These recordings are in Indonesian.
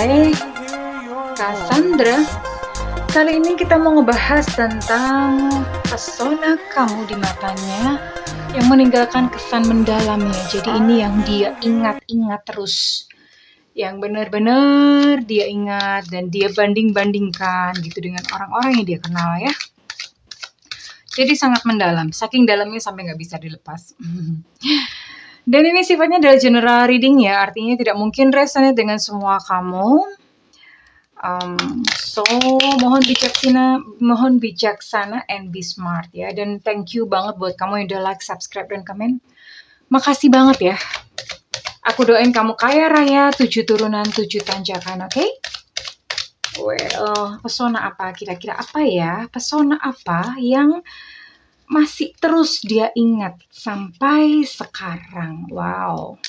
Hai Cassandra. Kali ini kita mau ngebahas tentang pesona kamu di matanya yang meninggalkan kesan mendalam ya. Jadi ini yang dia ingat-ingat terus, yang benar-benar dia ingat dan dia banding-bandingkan gitu dengan orang-orang yang dia kenal ya. Jadi sangat mendalam, saking dalamnya sampai nggak bisa dilepas. Dan ini sifatnya adalah general reading ya, artinya tidak mungkin resonate dengan semua kamu. So mohon bijaksana and be smart ya. Dan thank you banget buat kamu yang udah like, subscribe, dan komen. Makasih banget ya. Aku doain kamu kaya raya, 7 turunan, 7 tanjakan, oke? Well, pesona apa? Kira-kira apa ya? Pesona apa yang masih terus dia ingat sampai sekarang? Wow,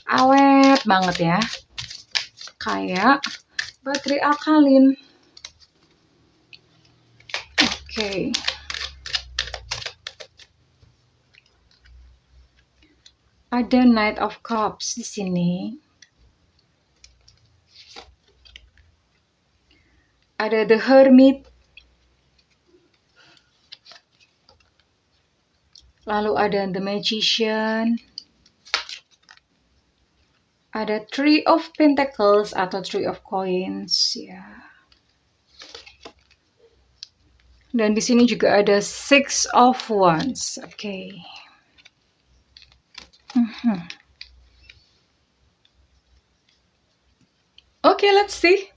awet banget ya. Kayak baterai alkalin. Oke. Ada Knight of Cups di sini. Ada The Hermit. Lalu ada The Magician. Ada Three of Pentacles atau Three of Coins ya. Dan di sini juga ada Six of Wands. Oke. Oke, let's see.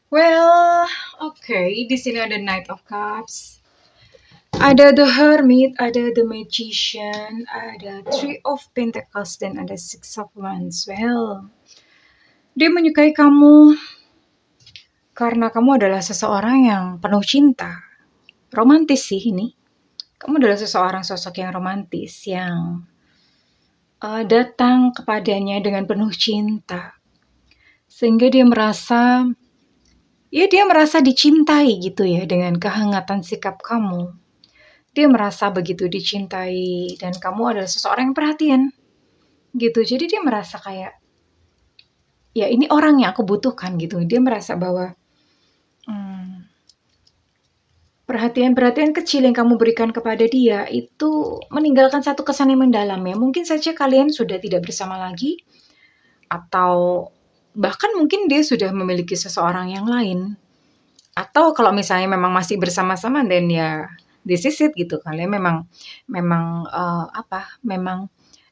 Well, oke, di sini ada Knight of Cups. Ada The Hermit, ada The Magician, ada Three of Pentacles, dan ada Six of Wands. Well, dia menyukai kamu karena kamu adalah seseorang yang penuh cinta. Romantis sih ini. Kamu adalah seseorang sosok yang romantis, yang datang kepadanya dengan penuh cinta. Sehingga dia merasa dicintai gitu ya, dengan kehangatan sikap kamu. Dia merasa begitu dicintai dan kamu adalah seseorang yang perhatian gitu. Jadi dia merasa kayak, ya ini orang yang aku butuhkan gitu. Dia merasa bahwa perhatian-perhatian kecil yang kamu berikan kepada dia itu meninggalkan satu kesan yang mendalam ya. Mungkin saja kalian sudah tidak bersama lagi, atau bahkan mungkin dia sudah memiliki seseorang yang lain. Atau kalau misalnya memang masih bersama-sama, dan ya this is it gitu. Kalian memang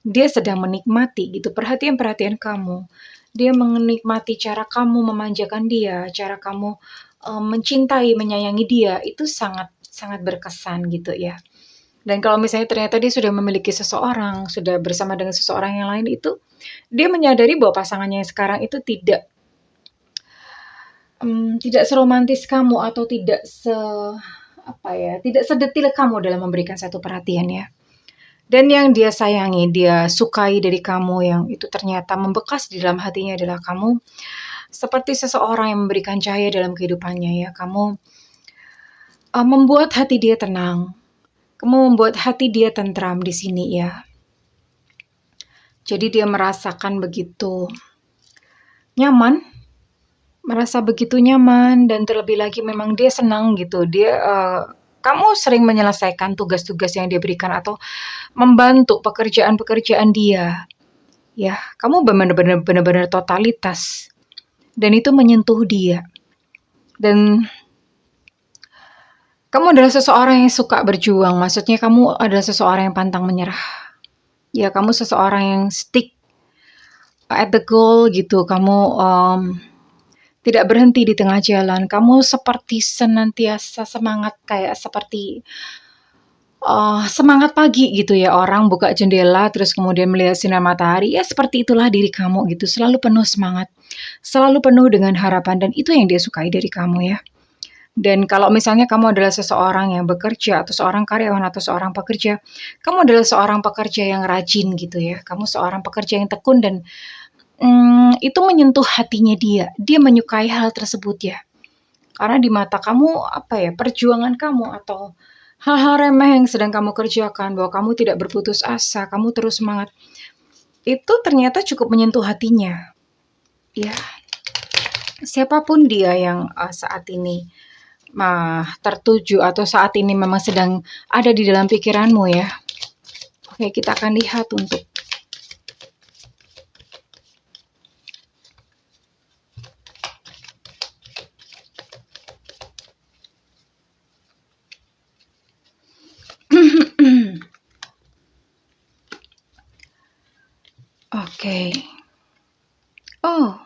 dia sedang menikmati gitu perhatian-perhatian kamu. Dia menikmati cara kamu memanjakan dia, cara kamu mencintai, menyayangi dia. Itu sangat berkesan gitu ya. Dan kalau misalnya ternyata dia sudah memiliki seseorang, sudah bersama dengan seseorang yang lain, itu dia menyadari bahwa pasangannya yang sekarang itu tidak seromantis kamu, atau tidak sedetil kamu dalam memberikan satu perhatian ya. Dan yang dia sayangi, dia sukai dari kamu, yang itu ternyata membekas di dalam hatinya adalah kamu seperti seseorang yang memberikan cahaya dalam kehidupannya ya. Kamu membuat hati dia tenang. Kamu membuat hati dia tentram di sini ya. Jadi dia merasakan begitu nyaman, dan terlebih lagi memang dia senang gitu. Kamu sering menyelesaikan tugas-tugas yang dia berikan atau membantu pekerjaan-pekerjaan dia. Ya, kamu benar-benar totalitas. Dan itu menyentuh dia. Dan kamu adalah seseorang yang suka berjuang. Maksudnya kamu adalah seseorang yang pantang menyerah. Ya, kamu seseorang yang stick at the goal gitu. Kamu tidak berhenti di tengah jalan. Kamu seperti senantiasa semangat, kayak seperti semangat pagi gitu ya. Orang buka jendela terus kemudian melihat sinar matahari. Ya seperti itulah diri kamu gitu. Selalu penuh semangat. Selalu penuh dengan harapan. Dan itu yang dia sukai dari kamu ya. Dan kalau misalnya kamu adalah seseorang yang bekerja, atau seorang karyawan, atau seorang pekerja, kamu adalah seorang pekerja yang rajin gitu ya. Kamu seorang pekerja yang tekun, dan itu menyentuh hatinya dia. Dia menyukai hal tersebut ya. Karena di mata kamu, perjuangan kamu atau hal-hal remeh yang sedang kamu kerjakan, bahwa kamu tidak berputus asa, kamu terus semangat, itu ternyata cukup menyentuh hatinya. Ya, siapapun dia yang saat ini tertuju atau saat ini memang sedang ada di dalam pikiranmu ya. Oke, kita akan lihat untuk Oke. Oh,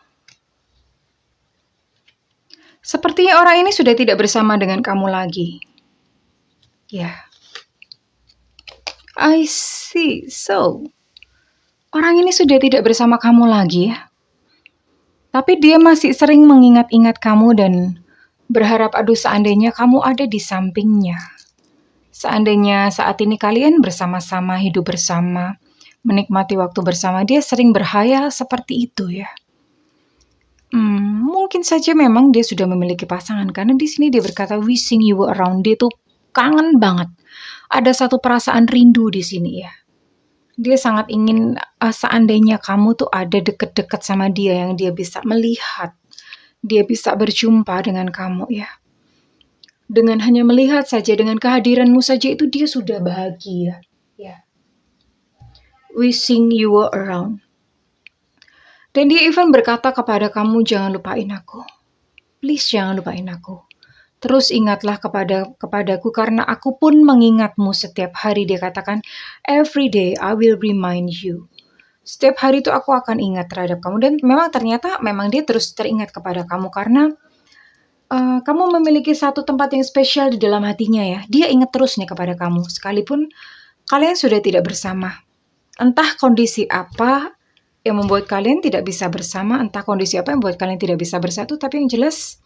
sepertinya orang ini sudah tidak bersama dengan kamu lagi. Ya, I see. So, orang ini sudah tidak bersama kamu lagi ya. Tapi dia masih sering mengingat-ingat kamu dan berharap aduh seandainya kamu ada di sampingnya. Seandainya saat ini kalian bersama-sama, hidup bersama, menikmati waktu bersama, dia sering berhayal seperti itu ya. Mungkin saja memang dia sudah memiliki pasangan karena di sini dia berkata wishing you were around. Dia tuh kangen banget. Ada satu perasaan rindu di sini ya. Dia sangat ingin seandainya kamu tuh ada deket-deket sama dia yang dia bisa melihat. Dia bisa berjumpa dengan kamu ya. Dengan hanya melihat saja, dengan kehadiranmu saja itu dia sudah bahagia. Ya. Wishing you were around. Dan dia even berkata kepada kamu, jangan lupain aku. Please jangan lupain aku. Terus ingatlah kepadaku karena aku pun mengingatmu setiap hari. Dia katakan, every day I will remind you. Setiap hari itu aku akan ingat terhadap kamu. Dan memang ternyata memang dia terus teringat kepada kamu karena kamu memiliki satu tempat yang spesial di dalam hatinya ya. Dia ingat terus nih kepada kamu. Sekalipun kalian sudah tidak bersama. Entah kondisi apa yang membuat kalian tidak bisa bersama. Entah kondisi apa yang membuat kalian tidak bisa bersatu. Tapi yang jelas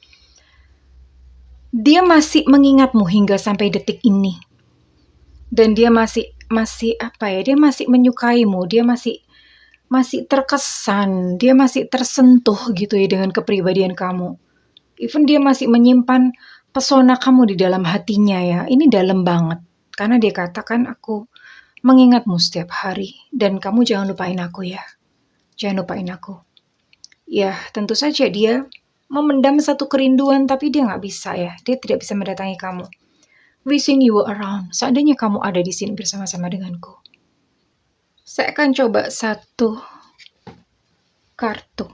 dia masih mengingatmu hingga sampai detik ini. Dan dia masih apa ya? Dia masih menyukaimu, dia masih terkesan, dia masih tersentuh gitu ya dengan kepribadian kamu. Even dia masih menyimpan pesona kamu di dalam hatinya ya. Ini dalam banget. Karena dia katakan aku mengingatmu setiap hari dan kamu jangan lupain aku ya. Jangan lupain aku. Ya, tentu saja dia memendam satu kerinduan tapi dia nggak bisa ya. Dia tidak bisa mendatangi kamu. Wishing you were around. Seandainya kamu ada di sini bersama-sama denganku. Saya akan coba satu kartu.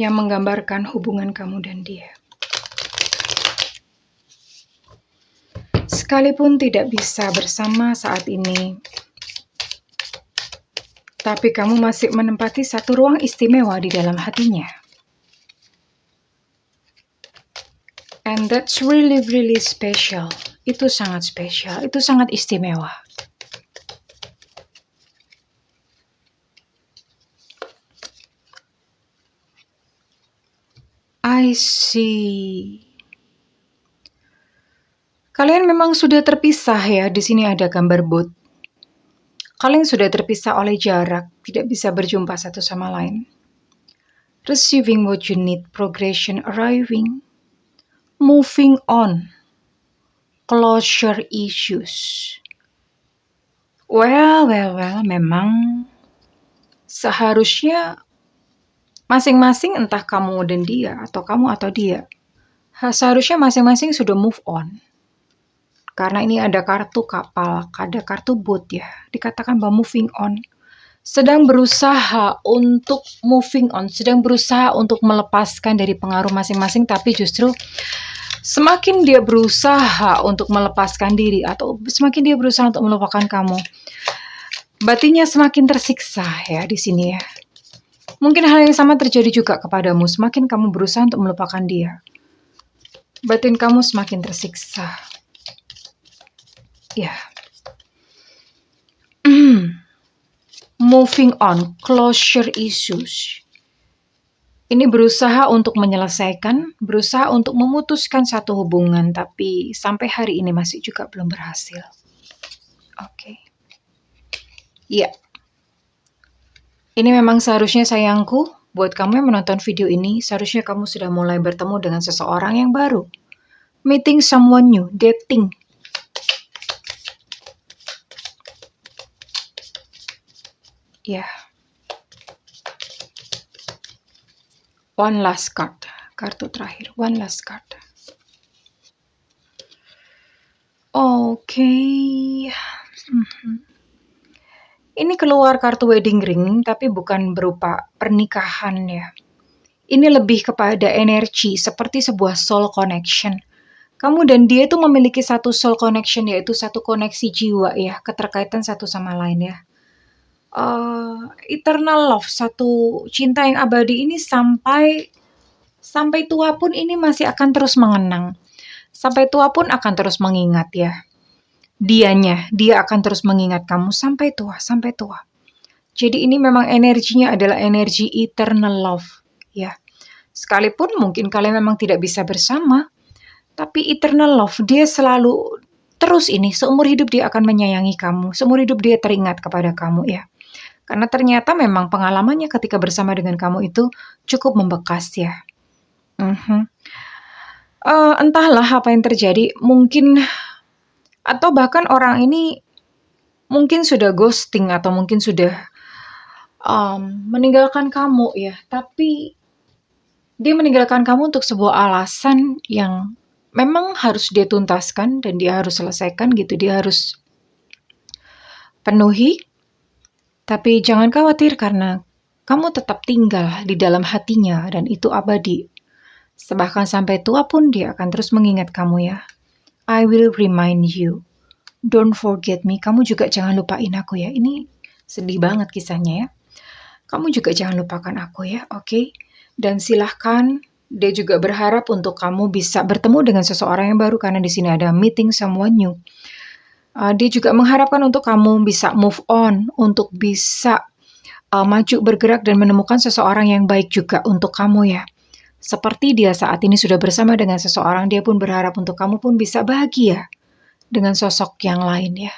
Yang menggambarkan hubungan kamu dan dia. Sekalipun tidak bisa bersama saat ini, tapi kamu masih menempati satu ruang istimewa di dalam hatinya. And that's really, really special. Itu sangat spesial, itu sangat istimewa. I see. Kalian memang sudah terpisah ya, di sini ada gambar bot. Kalian sudah terpisah oleh jarak, tidak bisa berjumpa satu sama lain. Receiving what you need, progression arriving, moving on, closure issues. Well, memang seharusnya masing-masing entah kamu dan dia, atau kamu atau dia, seharusnya masing-masing sudah move on. Karena ini ada kartu kapal, ada kartu boat ya. Dikatakan bahwa moving on. Sedang berusaha untuk moving on. Sedang berusaha untuk melepaskan dari pengaruh masing-masing. Tapi justru semakin dia berusaha untuk melepaskan diri. Atau semakin dia berusaha untuk melupakan kamu. Batinnya semakin tersiksa ya di sini ya. Mungkin hal yang sama terjadi juga kepadamu. Semakin kamu berusaha untuk melupakan dia. Batin kamu semakin tersiksa. Ya. Moving on, closure issues. Ini berusaha untuk menyelesaikan, berusaha untuk memutuskan satu hubungan, tapi sampai hari ini masih juga belum berhasil. Oke. Ya. Ini memang seharusnya sayangku, buat kamu yang menonton video ini, seharusnya kamu sudah mulai bertemu dengan seseorang yang baru. Meeting someone new, dating. Ya, one last card. Kartu terakhir, one last card. Oke. Ini keluar kartu wedding ring, tapi bukan berupa pernikahan ya. Ini lebih kepada energi, seperti sebuah soul connection. Kamu dan dia itu memiliki satu soul connection, yaitu satu koneksi jiwa ya, keterkaitan satu sama lain ya. Eternal love, satu cinta yang abadi ini sampai tua pun ini masih akan terus mengenang. Sampai tua pun akan terus mengingat ya. Dia akan terus mengingat kamu sampai tua, sampai tua. Jadi ini memang energinya adalah energi eternal love ya. Sekalipun mungkin kalian memang tidak bisa bersama, tapi eternal love, dia selalu terus ini, seumur hidup dia akan menyayangi kamu, seumur hidup dia teringat kepada kamu ya. Karena ternyata memang pengalamannya ketika bersama dengan kamu itu cukup membekas ya. Entahlah apa yang terjadi, mungkin atau bahkan orang ini mungkin sudah ghosting atau mungkin sudah meninggalkan kamu ya, tapi dia meninggalkan kamu untuk sebuah alasan yang memang harus dia tuntaskan dan dia harus selesaikan gitu, dia harus penuhi. Tapi jangan khawatir karena kamu tetap tinggal di dalam hatinya dan itu abadi. Bahkan sampai tua pun dia akan terus mengingat kamu ya. I will remind you. Don't forget me. Kamu juga jangan lupain aku ya. Ini sedih banget kisahnya ya. Kamu juga jangan lupakan aku ya, oke? Dan silahkan, dia juga berharap untuk kamu bisa bertemu dengan seseorang yang baru karena di sini ada meeting someone new. Dia juga mengharapkan untuk kamu bisa move on, untuk bisa maju bergerak dan menemukan seseorang yang baik juga untuk kamu ya. Seperti dia saat ini sudah bersama dengan seseorang, dia pun berharap untuk kamu pun bisa bahagia dengan sosok yang lain ya.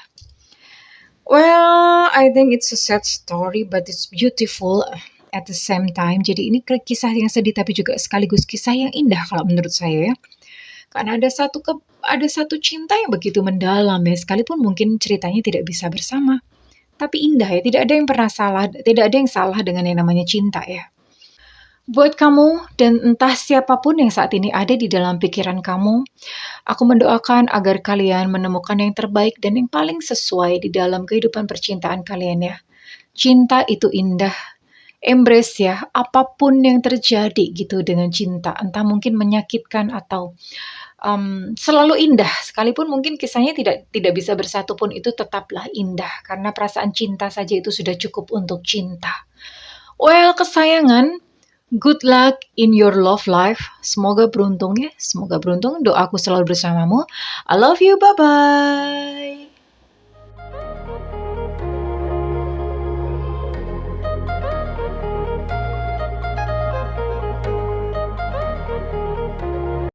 Well, I think it's a sad story, but it's beautiful at the same time. Jadi ini kisah yang sedih, tapi juga sekaligus kisah yang indah kalau menurut saya ya. Karena ada satu cinta yang begitu mendalam ya, sekalipun mungkin ceritanya tidak bisa bersama. Tapi indah ya, tidak ada yang salah dengan yang namanya cinta ya. Buat kamu dan entah siapapun yang saat ini ada di dalam pikiran kamu, aku mendoakan agar kalian menemukan yang terbaik dan yang paling sesuai di dalam kehidupan percintaan kalian ya. Cinta itu indah. Embrace ya, apapun yang terjadi gitu dengan cinta, entah mungkin menyakitkan atau selalu indah. Sekalipun mungkin kisahnya tidak bisa bersatu pun itu tetaplah indah karena perasaan cinta saja itu sudah cukup untuk cinta. Well, kesayangan, good luck in your love life. Semoga beruntung ya, semoga beruntung. Doaku selalu bersamamu. I love you, bye-bye.